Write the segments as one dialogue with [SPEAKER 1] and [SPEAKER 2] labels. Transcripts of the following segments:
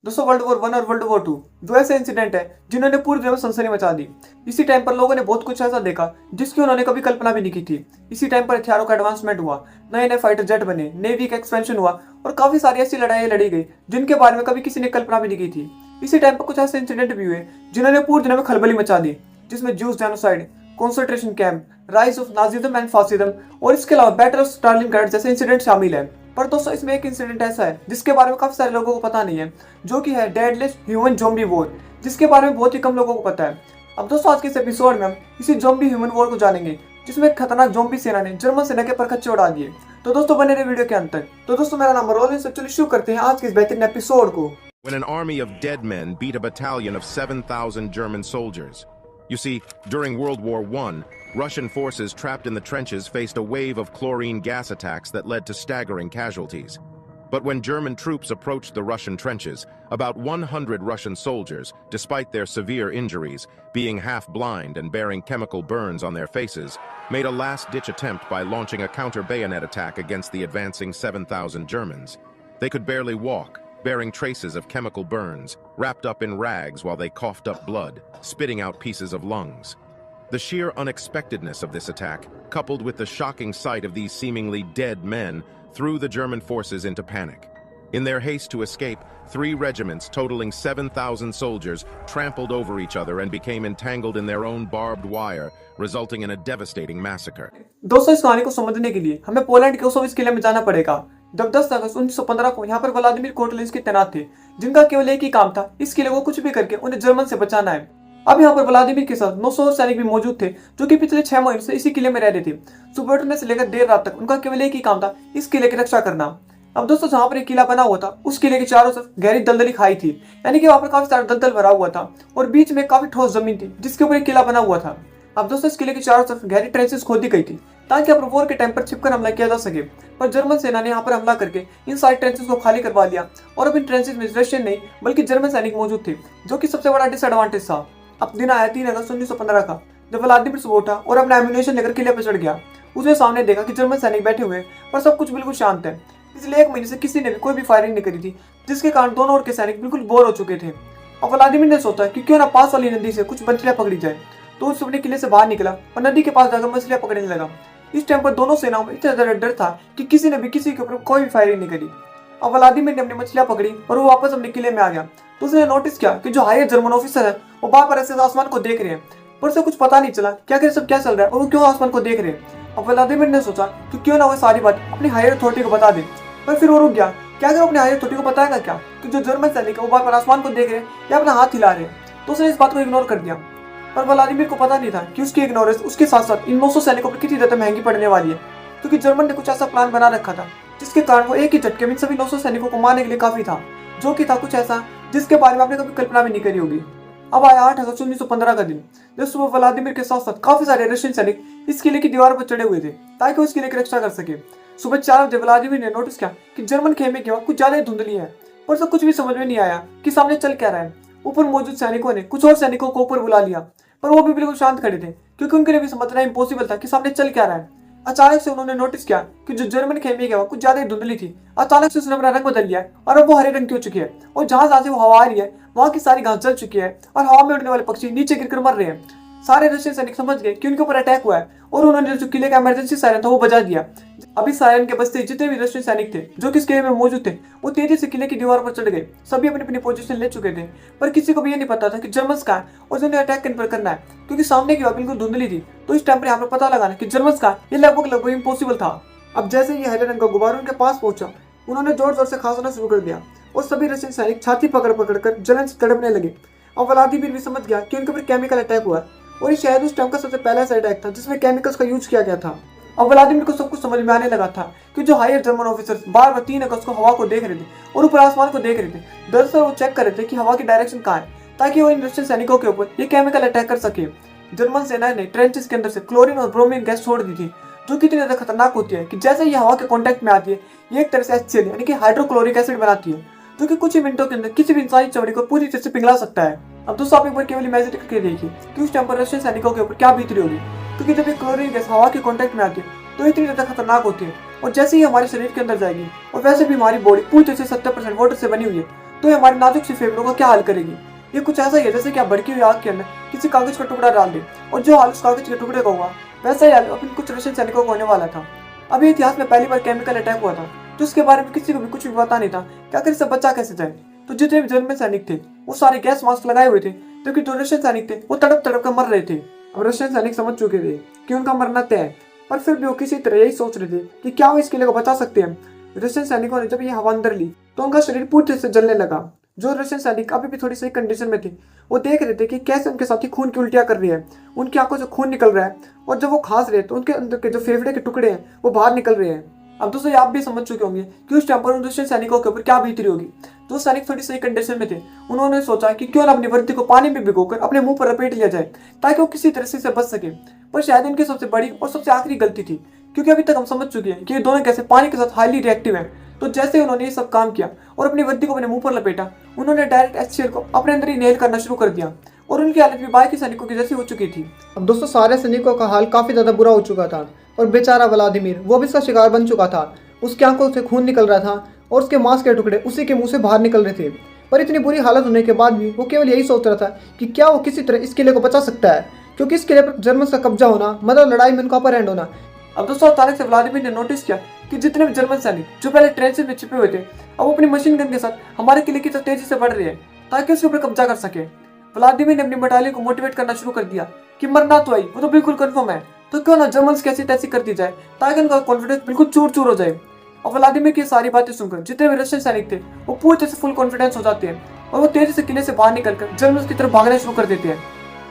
[SPEAKER 1] दोस्तों world war one और world war to दो ऐसे इंसिडेंट है जिन्होंने पूरी दुनिया में सनसनी मचा दी। इसी टाइम पर लोगों ने बहुत कुछ ऐसा देखा जिसकी उन्होंने कभी कल्पना भी नहीं की थी। इसी टाइम पर हथियारों का एडवांसमेंट हुआ, नए नए फाइटर जेट बने, नेवी का एक्सपेंशन हुआ और काफी सारी ऐसी लड़ाइयाँ लड़ी गई जिनके बारे में कभी किसी ने कल्पना भी नहीं की थी। इसी टाइम पर कुछ ऐसे इंसिडेंट भी हुए जिन्होंने पूरी दुनिया में खलबली मचा दी, जिसमें Jews genocide, concentration camp, rise of Nazism and fascism और इसके अलावा बैटल ऑफ स्टालिनग्राड जैसे इंसिडेंट शामिल है। पर दोस्तों इसमें एक इंसिडेंट ऐसा है जिसके बारे में काफी सारे लोगों को पता नहीं है, जो कि है डेडलिस्ट ह्यूमन ज़ॉम्बी वॉर, जिसके बारे में बहुत ही कम लोगों को पता है। अब दोस्तों आज के इस एपिसोड में हम इसी ज़ॉम्बी ह्यूमन वॉर को जानेंगे, जिसमें खतरनाक ज़ॉम्बी सेना ने जर्मन सेना के परखच्चे उड़ा दिए। तो दोस्तों बने रहे वीडियो के अंत तक। तो दोस्तों मेरा नाम रोलिन, चलिए शुरू करते हैं आज के इस बेहतरीन एपिसोड को।
[SPEAKER 2] When an army of dead men beat a battalion of 7,000 German soldiers. You see, during World War I, Russian forces trapped in the trenches faced a wave of chlorine gas attacks that led to staggering casualties. But when German troops approached the Russian trenches, about 100 Russian soldiers, despite their severe injuries, being half-blind and bearing chemical burns on their faces, made a last-ditch attempt by launching a counter-bayonet attack against the advancing 7,000 Germans. They could barely walk, bearing traces of chemical burns, wrapped up in rags while they coughed up blood, spitting out pieces of lungs. The sheer unexpectedness of this attack, coupled with the shocking sight of these seemingly dead men, threw the German forces into panic. In their haste to escape, 3 regiments totaling 7,000 soldiers trampled over each other and became entangled in their own barbed wire, resulting in a devastating massacre.
[SPEAKER 1] दोस्तों इस कहानी को समझने के लिए हमें Poland के उसोविच किले में जाना पड़ेगा। जब 10 अगस्त 1915 को यहाँ पर व्लादिमीर कोटलिंस्की तैनात थे, जिनका केवल एक ही काम था, इस किले को कुछ भी करके उन्हें जर्मन से बचाना है। अब यहाँ पर व्लादिमीर के साथ 900 सैनिक भी मौजूद थे, जो कि पिछले 6 महीनों से इसी किले में रह रहे थे। सुबह उठने से लेकर देर रात तक उनका केवल एक ही काम था, इस किले की रक्षा करना। अब दोस्तों जहाँ पर एक किला बना हुआ था, उस किले के चारों तरफ गहरी दलदली खाई थी, यानी कि वहाँ पर काफी सारा दलदल भरा हुआ था और बीच में काफी ठोस जमीन थी जिसके ऊपर एक किला बना हुआ था। अब दोस्तों इस किले के चारों तरफ गहरी ट्रेंचेस खोदी गई थी ताकि अब वॉर के टाइम पर छिपकर हमला किया जा सके। पर जर्मन सेना ने यहाँ पर हमला करके इन सारी ट्रेंचेस को खाली करवा लिया और अब इन ट्रेंचेस में रशियन नहीं बल्कि जर्मन सैनिक मौजूद थे, जो कि सबसे बड़ा डिसएडवांटेज था। अब दिन आया 3 अगस्त 1915 का, जब व्लादिमीर सुबह उठा और अपना एम्यूनेशन लेकर किले पर चढ़ गया। उसने सामने देखा कि जर्मन सैनिक बैठे हुए हैं पर सब कुछ बिल्कुल शांत है। पिछले 1 महीने से किसी ने भी कोई भी फायरिंग नहीं करी थी, जिसके कारण दोनों ओर के सैनिक बिल्कुल बोर हो चुके थे। अब व्लादिमीर ने सोचा कि क्यों ना पास वाली नदी से कुछ मछलियां पकड़ी जाए, तो उस अपने किले से बाहर निकला और नदी के पास जाकर मछलियां पकड़ने लगा। इस टाइम पर दोनों सेनाओं में इतना ज्यादा डर था कि किसी ने भी किसी के ऊपर कोई भी फायरिंग नहीं करी। अब व्लादिमीर ने अपनी मछलियां पकड़ी और वो वापस अपने किले में आ गया। तो उसने नोटिस किया कि जो हायर जर्मन ऑफिसर है वो बार बार ऐसे आसमान को देख रहे हैं, पर उसे कुछ पता नहीं चला कि आखिर सब क्या चल रहा है और वो क्यों आसमान को देख रहे हैं। अब व्लादिमीर ने सोचा कि क्यों ना वो सारी बात अपनी हायर अथॉरिटी को बता दे, पर फिर वो रुक गया। क्या अगर अपने हायर अथॉरिटी को बताएगा क्या कि जो जर्मन सैनिक है वो बार बार आसमान को देख रहे हैं या अपना हाथ हिला रहे हैं, तो उसने इस बात को इग्नोर कर दिया। पर व्लादिमीर को पता नहीं था कि उसकी इग्नोरेंस उसके साथ साथ इन 900 सैनिकों पर कितनी ज्यादा महंगी पड़ने वाली है, क्योंकि जर्मन ने कुछ ऐसा प्लान बना रखा था जिसके कारण वो एक ही झटके में सभी 900 सैनिकों को मारने के लिए काफी था, जो कि था कुछ ऐसा जिसके बारे में आपने कभी कल्पना भी नहीं करी होगी। अब आया 8 अगस्त 1915 का दिन, जब सुबह व्लादिमीर के साथ साथ काफी सारे रशियन सैनिक इस किले की दीवार पर चढ़े हुए थे ताकि वो इस किले की रक्षा कर सके। सुबह 4 बजे व्लादिमीर ने नोटिस किया कि जर्मन खेमे की हवा कुछ ज्यादा ही धुंधली है, पर उसे कुछ भी समझ में नहीं आया कि सामने चल क्या रहा है। ऊपर मौजूद सैनिकों ने कुछ और सैनिकों को ऊपर बुला लिया, पर वो भी बिल्कुल शांत खड़े थे क्योंकि उनके लिए भी समझना इम्पॉसिबल था कि सामने चल क्या रहा है। अचानक से उन्होंने नोटिस किया कि जो जर्मन खेमे की हवा कुछ ज्यादा ही धुंधली थी, अचानक से उसने अपना रंग बदल लिया है और अब वो हरे रंग की हो चुकी है और जहां से वो हवा आ रही है वहां की सारी घास जल चुकी है और हवा में उड़ने वाले पक्षी नीचे गिरकर मर रहे हैं। सारे रशियन सैनिक समझ गए कि उनके ऊपर अटैक हुआ है और उन्होंने जो किले का इमरजेंसी सायरन था वो बजा दिया। अभी सायरन के बजते जितने भी रशियन सैनिक थे जो कि इस किले में मौजूद थे, वो तेजी से किले की दीवार पर चढ़ गए। सभी अपनी अपनी पोजीशन ले चुके थे, पर किसी को भी ये नहीं पता था कि जर्मन्स कहाँ है और जिन्हें अटैक किन पर करना है, क्योंकि सामने की हवा बिल्कुल धुंधली थी। तो इस टाइम पर यहाँ पर पता लगाना कि जर्मन्स कहाँ ये लगभग इम्पॉसिबल था। अब जैसे ये हरे रंग का गुब्बारा उनके पास पहुंचा, उन्होंने जोर जोर से खांसना शुरू कर दिया और सभी रशियन सैनिक छाती पकड़ पकड़ कर जलन से तड़पने लगे। अब व्लादिमीर भी समझ गया कि उनके ऊपर केमिकल अटैक हुआ और ये शायद उस टाइम का सबसे पहला ऐसा अटैक था जिसमें केमिकल्स का यूज किया गया था। अब व्लादिमीर को सब कुछ समझ में आने लगा था कि जो हायर जर्मन ऑफिसर्स बार बार 3 अगस्त को हवा को देख रहे थे और ऊपर आसमान को देख रहे थे, दरअसल वो चेक कर रहे थे कि हवा की डायरेक्शन कहाँ है ताकि वो इन रशियन सैनिकों के ऊपर ये केमिकल अटैक कर सके। जर्मन सेना ने ट्रेंचेस के अंदर से क्लोरीन और ब्रोमीन गैस छोड़ दी थी, जो कि इतनी ज्यादा खतरनाक होती है कि जैसे ये हवा के कांटेक्ट में आती है ये एक तरह से HCl यानी कि हाइड्रोक्लोरिक एसिड बनाती है, जो कि कुछ ही मिनटों के अंदर किसी भी इंसानी चमड़ी को पूरी तरह से पिघला सकता है। अब दोस्तों आप एक बार केवल इमेजिन करके देखिए कि उस टाइम पर रशियन सैनिकों के ऊपर क्या बीत रही होगी, क्योंकि जब ये क्लोरीन गैस हवा के कांटेक्ट में आती है तो इतनी ज्यादा खतरनाक होती है और जैसे ही हमारे शरीर के अंदर जाएगी, और वैसे भी हमारी बॉडी पूरी तरह से 70% वाटर से बनी हुई है, तो ये हमारे नाजुक सी फेफड़ों का क्या हाल करेगी। ये कुछ ऐसा ही है जैसे कि आप भड़की हुई आग के अंदर किसी कागज का टुकड़ा डाल दे, और जो हाल उस कागज के टुकड़े का हुआ वैसा ही हाल अपन कुछ रशियन सैनिकों को होने वाला था। अभी इतिहास में पहली बार केमिकल अटैक हुआ था, तो उसके बारे में किसी को भी कुछ भी पता नहीं था कि आखिर इससे बचा कैसे जाए। तो जितने भी जर्मन सैनिक थे वो सारे गैस मास्क लगाए हुए थे, जबकि जो रशियन सैनिक थे वो तड़प तड़प कर मर रहे थे। अब रशियन सैनिक समझ चुके थे कि उनका मरना तय है, पर फिर भी वो किसी तरह यही सोच रहे थे कि क्या वो इस किले को बचा सकते हैं। रशियन सैनिकों ने जब ये हवा अंदर ली तो उनका शरीर पूरी तरह से जलने लगा। जो रशियन सैनिक अभी भी थोड़ी सही कंडीशन में थे वो देख रहे थे कि कैसे उनके साथी खून की उल्टियां कर रही है, उनकी आंखों से खून निकल रहा है, और जब वो खांस रहे तो उनके अंदर के जो फेफड़े के टुकड़े हैं वो बाहर निकल रहे हैं। अब दोस्तों आप भी समझ चुके होंगे कि उस टाइम पर उन रशियन सैनिकों के ऊपर क्या बीती होगी। जो सैनिक थोड़ी सही कंडीशन में थे उन्होंने सोचा कि क्यों ना अपनी वर्दी को पानी में भिगोकर अपने मुंह पर लपेट लिया जाए ताकि वो किसी तरह से बच सके। पर शायद इनकी सबसे बड़ी और सबसे आखिरी गलती थी, क्योंकि अभी तक हम समझ चुके हैं कि ये दोनों कैसे पानी के साथ हाईली रिएक्टिव हैं। तो जैसे ही उन्होंने ये सब काम किया और अपनी वर्दी को अपने मुंह पर लपेटा, उन्होंने डायरेक्ट HCl को अपने अंदर ही इनहेल करना शुरू कर दिया, और उनकी हालत भी बाकी सैनिकों की जैसी हो चुकी थी। अब दोस्तों सारे सैनिकों का हाल काफी ज्यादा बुरा हो चुका था, और बेचारा व्लादिमीर वो भी इसका शिकार बन चुका था। उसकी आंखों से खून निकल रहा था और उसके मांस के टुकड़े उसी के मुंह से बाहर निकल रहे थे। पर इतनी बुरी हालत होने के बाद भी वो केवल यही सोच रहा था कि क्या वो किसी तरह इस किले को बचा सकता है, क्योंकि इस किले पर जर्मन का कब्जा होना मतलब लड़ाई में उनका अपर हैंड होना। अब दोस्तों अचानक से व्लादिमीर ने नोटिस किया कि जितने भी जर्मन सैनिक जो पहले ट्रेंचेस में छिपे हुए थे अब वो अपनी मशीन गन के साथ हमारे किले की तरफ तेजी से बढ़ रहे हैं ताकि उसके ऊपर कब्जा कर सके। व्लादिमीर ने अपनी बटालियन को मोटिवेट करना शुरू कर दिया कि मरना तो आई वो तो बिल्कुल कंफर्म है, तो क्यों ना जर्मन्स कैसी तैसी कर दी जाए ताकि उनका कॉन्फिडेंस बिल्कुल चूर चूर हो जाए। और व्लादिमीर की सारी बातें सुनकर जितने भी रशियन सैनिक थे वो पूरी तरह से फुल कॉन्फिडेंस हो जाते हैं और वो तेजी से किले से बाहर निकलकर जर्मन्स की तरफ भागना शुरू कर देते हैं।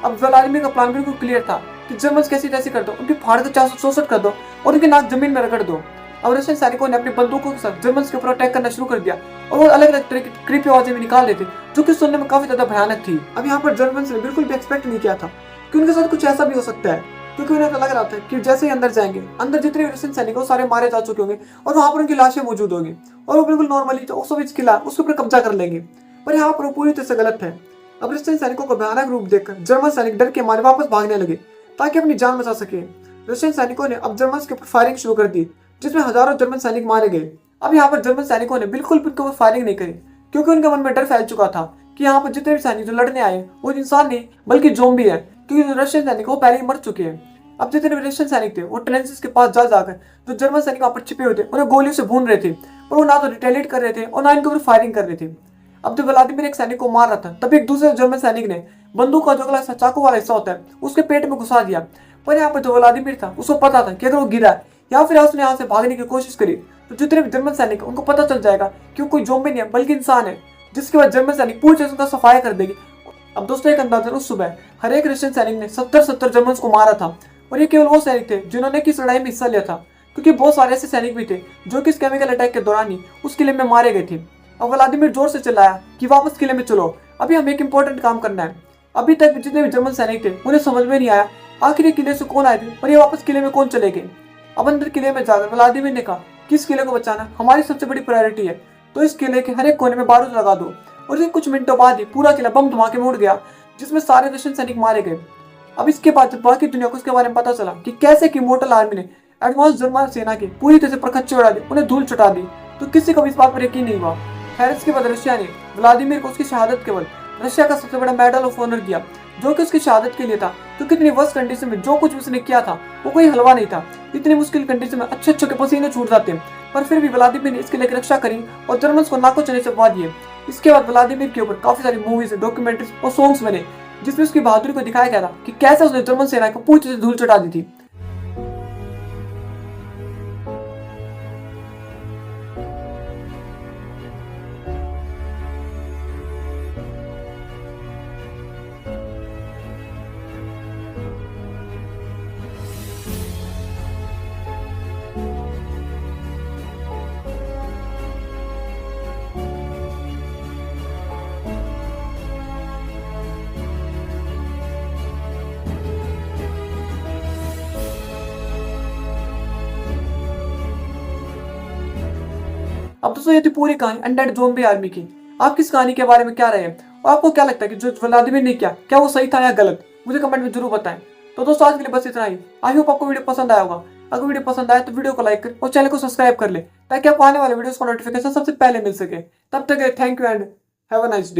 [SPEAKER 1] अब व्लादिमीर का प्लान बिल्कुल क्लियर था कि जर्मन्स कैसी तैसी कर दो, उनकी फाड़ कर 464 कर दो और उनकी नाक जमीन में रगड़ दो। अब रशियन सैनिकों ने अपनी बंदूकों के साथ जर्मन्स के ऊपर अटैक करना शुरू कर दिया, और वो अलग अलग तरह की क्रीपी आवाजें भी निकाल रहे थे जो कि सुनने में काफी ज्यादा भयानक थी। अब यहाँ पर जर्मन्स ने बिल्कुल भी एक्सपेक्ट नहीं किया था कि उनके साथ कुछ ऐसा भी हो सकता है, क्योंकि उन्हें तो लग रहा था कि जैसे ही अंदर जाएंगे अंदर जितने भी रशियन सैनिक सारे मारे जा चुके होंगे और वहां पर उनकी लाशें मौजूद होंगी और वो बिल्कुल नॉर्मली जो ऑक्सोविट्ज किला उसके ऊपर कब्जा कर लेंगे। पर यहाँ पर वो पूरी तरह से गलत है। अब रशियन सैनिकों को भयानक रूप देखकर जर्मन सैनिक डर के मारे वापस भागने लगे ताकि अपनी जान बचा सके। रशियन सैनिकों ने अब जर्मन के ऊपर फायरिंग शुरू कर दी, जिसमें हजारों जर्मन सैनिक मारे गए। अब यहाँ पर जर्मन सैनिकों ने बिल्कुल भी उनके ऊपर फायरिंग नहीं करी, क्योंकि उनके मन में डर फैल चुका था कि यहाँ पर जितने भी सैनिक जो लड़ने आए वो इंसान नहीं बल्कि ज़ॉम्बी है, क्योंकि जो रशियन सैनिक वो पहले ही मर चुके हैं। अब जितने भी रशियन सैनिक थे वो ट्रेंचेस के पास जा जाकर जो जर्मन सैनिक वहां पर छिपे हुए थे उन्हें गोलियों से भून रहे थे, पर वो ना तो रिटेलिएट कर रहे थे और ना इनके ऊपर फायरिंग कर रहे थे। अब जब व्लादिमीर एक सैनिक को मार रहा था तब एक दूसरे जर्मन सैनिक ने बंदूक का जो अगला चाकू वाला हिस्सा होता है उसके पेट में घुसा दिया। पर यहाँ पर जो व्लादिमीर था उसको पता था कि अगर वो गिरा या फिर उसने यहाँ से भागने की कोशिश करी तो जितने भी जर्मन सैनिक उनको पता चल जाएगा कि वो कोई ज़ॉम्बी नहीं है बल्कि इंसान है, जिसके बाद जर्मन सैनिक पूरी तरह से उनका सफाया कर देगी। अब दोस्तों एक अंदाजा उस सुबह हर एक रशियन सैनिक ने 70 जर्मन को मारा था, और ये केवल वो सैनिक थे जिन्होंने किस लड़ाई में हिस्सा लिया था, क्योंकि बहुत सारे ऐसे सैनिक भी थे जो कि इस केमिकल अटैक के दौरान ही उस किले में मारे गए थे। अब व्लादिमीर जोर से चिल्लाया कि वापस किले में चलो, अभी हमें एक इंपॉर्टेंट काम करना है। अभी तक जितने भी जर्मन सैनिक थे उन्हें समझ में नहीं आया आखिर ये किले से कौन आए थे और ये वापस किले में कौन चले गए। अब अंदर किले में जाकर व्लादिमीर ने कहा कि इस किले को बचाना हमारी सबसे बड़ी प्रायोरिटी है, तो इस किले के हर एक कोने में बारूद लगा दो। और कुछ मिनटों बाद ही पूरा किला बम धमाके में उड़ गया, जिसमें सारे रशियन सैनिक मारे गए। अब इसके बाद जब बाकी दुनिया को इसके बारे में पता चला कि कैसे की मोर्टल आर्मी ने एडवांस जर्मन सेना के पूरी तरह से परखच्चे उड़ा दी, उन्हें धूल चटा दी, तो किसी को भी इस बात पर यकीन नहीं हुआ। खैर इसके बाद रशिया ने व्लादिमीर को उसकी शहादत के बाद रशिया का सबसे बड़ा मेडल ऑफ ऑनर दिया, जो कि उसकी शहादत के लिए था, क्योंकि इतनी वर्स्ट कंडीशन में जो कुछ भी उसने किया था वो कोई हलवा नहीं था। इतनी मुश्किल कंडीशन में अच्छे अच्छे के पसीने छूट जाते हैं, पर फिर भी व्लादिमीर ने इसके लिए रक्षा करी और जर्मन्स को नाकों चने से पवा दिए। इसके बाद व्लादिमीर के ऊपर काफी सारी मूवीज, डॉक्यूमेंट्रीज और सॉन्ग्स बने, जिसमें उसकी बहादुरी को दिखाया गया था कि कैसे उसने जर्मन सेना को पूरी तरह से धूल चटा दी थी। अब दोस्तों ये थी पूरी कहानी अनडेड ज़ॉम्बी आर्मी की। आप किस कहानी के बारे में क्या रहे हैं और आपको क्या लगता है कि जो व्लादिमीर ने किया क्या वो सही था या गलत, मुझे कमेंट में जरूर बताएं। तो दोस्तों आज के लिए बस इतना ही। आई होप आपको वीडियो पसंद आया होगा। अगर वीडियो पसंद आए तो वीडियो को लाइक कर और चैनल को सब्सक्राइब कर ले, ताकि आपको आने वाले वीडियोस का नोटिफिकेशन सबसे पहले मिल सके। तब तक thank you and have a nice day.